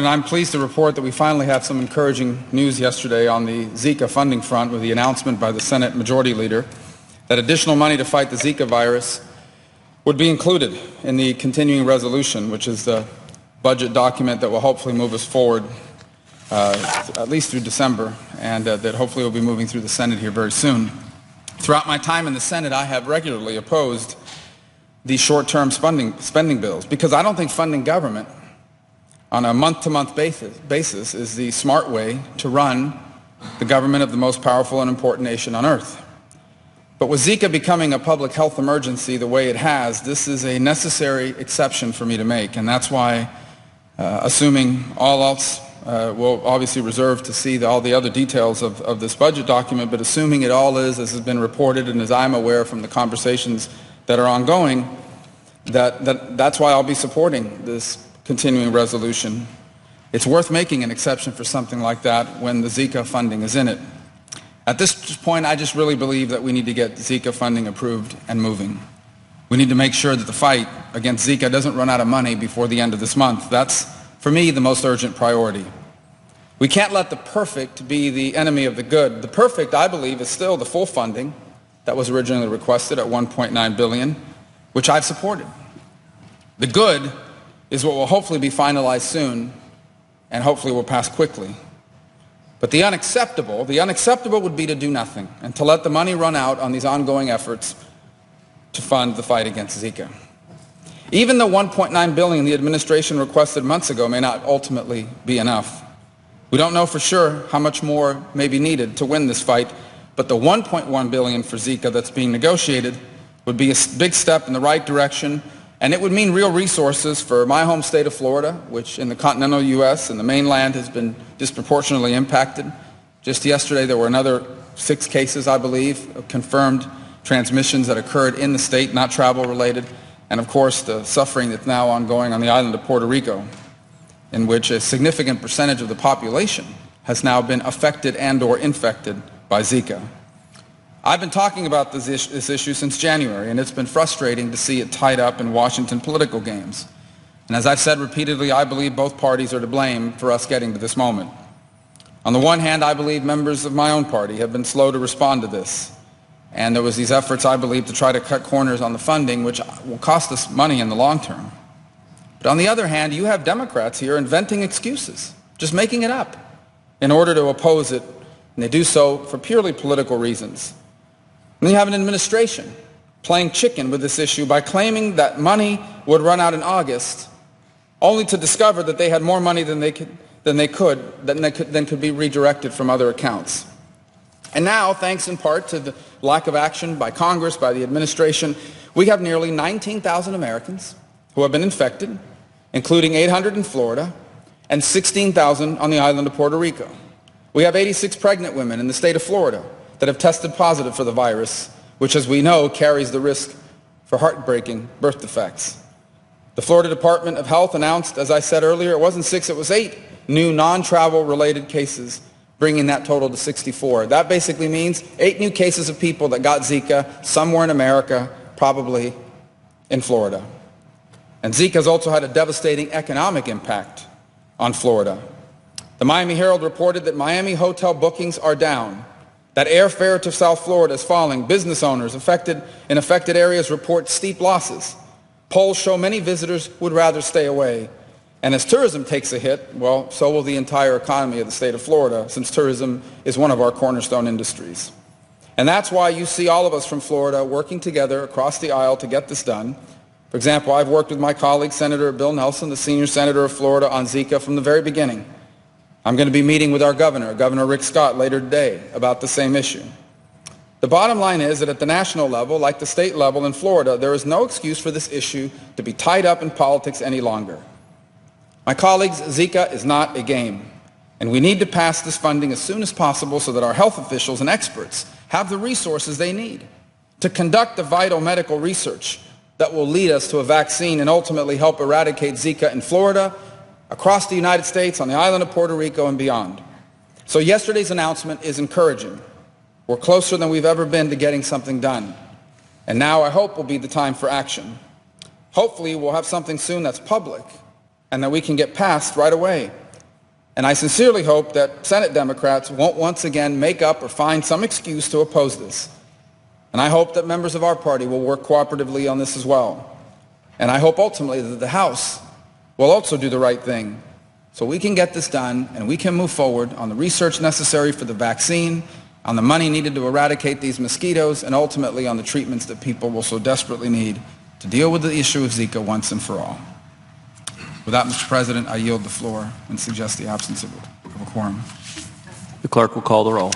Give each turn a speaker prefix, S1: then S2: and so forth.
S1: President, I'm pleased to report that we finally had some encouraging news yesterday on the Zika funding front with the announcement by the Senate Majority Leader that additional money to fight the Zika virus would be included in the continuing resolution, which is the budget document that will hopefully move us forward at least through December, and that hopefully will be moving through the Senate here very soon. Throughout my time in the Senate, I have regularly opposed these short-term spending bills because I don't think funding government on a month-to-month basis is the smart way to run the government of the most powerful and important nation on earth. But with Zika becoming a public health emergency the way it has, this is a necessary exception for me to make, and that's why, assuming all else, we'll obviously reserve to see all the other details of this budget document, but assuming it all is, as has been reported and as I'm aware from the conversations that are ongoing, that's why I'll be supporting this continuing resolution. It's worth making an exception for something like that when the Zika funding is in it. At this point, I just really believe that we need to get Zika funding approved and moving. We need to make sure that the fight against Zika doesn't run out of money before the end of this month. That's, for me, the most urgent priority. We can't let the perfect be the enemy of the good. The perfect, I believe, is still the full funding that was originally requested at $1.9 billion, which I've supported. The good is what will hopefully be finalized soon and hopefully will pass quickly. But the unacceptable would be to do nothing and to let the money run out on these ongoing efforts to fund the fight against Zika. Even the $1.9 billion the administration requested months ago may not ultimately be enough. We don't know for sure how much more may be needed to win this fight, but the $1.1 billion for Zika that's being negotiated would be a big step in the right direction, and it would mean real resources for my home state of Florida, which in the continental U.S. and the mainland has been disproportionately impacted. Just yesterday there were another 6 cases, I believe, of confirmed transmissions that occurred in the state, not travel-related, and of course the suffering that's now ongoing on the island of Puerto Rico, in which a significant percentage of the population has now been affected and or infected by Zika. I've been talking about this issue since January, and it's been frustrating to see it tied up in Washington political games. And as I've said repeatedly, I believe both parties are to blame for us getting to this moment. On the one hand, I believe members of my own party have been slow to respond to this. And there was these efforts, I believe, to try to cut corners on the funding, which will cost us money in the long term. But on the other hand, you have Democrats here inventing excuses, just making it up, in order to oppose it, and they do so for purely political reasons. And you have an administration playing chicken with this issue by claiming that money would run out in August, only to discover that they had more money than could be redirected from other accounts. And now, thanks in part to the lack of action by Congress, by the administration, we have nearly 19,000 Americans who have been infected, including 800 in Florida and 16,000 on the island of Puerto Rico. We have 86 pregnant women in the state of Florida that have tested positive for the virus, which, as we know, carries the risk for heartbreaking birth defects. The Florida Department of Health announced, as I said earlier, it wasn't 6, it was 8 new non-travel related cases, bringing that total to 64. That basically means 8 new cases of people that got Zika somewhere in America, probably in Florida. And Zika has also had a devastating economic impact on Florida. The Miami Herald reported that Miami hotel bookings are down, that airfare to South Florida is falling. Business owners in affected areas report steep losses. Polls show many visitors would rather stay away. And as tourism takes a hit, well, so will the entire economy of the state of Florida, since tourism is one of our cornerstone industries. And that's why you see all of us from Florida working together across the aisle to get this done. For example, I've worked with my colleague, Senator Bill Nelson, the senior senator of Florida, on Zika from the very beginning. I'm going to be meeting with our governor, Governor Rick Scott, later today about the same issue. The bottom line is that at the national level, like the state level in Florida, there is no excuse for this issue to be tied up in politics any longer. My colleagues, Zika is not a game, and we need to pass this funding as soon as possible so that our health officials and experts have the resources they need to conduct the vital medical research that will lead us to a vaccine and ultimately help eradicate Zika in Florida, across the United States, on the island of Puerto Rico, and beyond. So yesterday's announcement is encouraging. We're closer than we've ever been to getting something done. And now I hope will be the time for action. Hopefully we'll have something soon that's public and that we can get passed right away. And I sincerely hope that Senate Democrats won't once again make up or find some excuse to oppose this. And I hope that members of our party will work cooperatively on this as well. And I hope ultimately that the House will also do the right thing so we can get this done and we can move forward on the research necessary for the vaccine, on the money needed to eradicate these mosquitoes, and ultimately on the treatments that people will so desperately need to deal with the issue of Zika once and for all. With that, Mr. President, I yield the floor and suggest the absence of a quorum.
S2: The clerk will call the roll.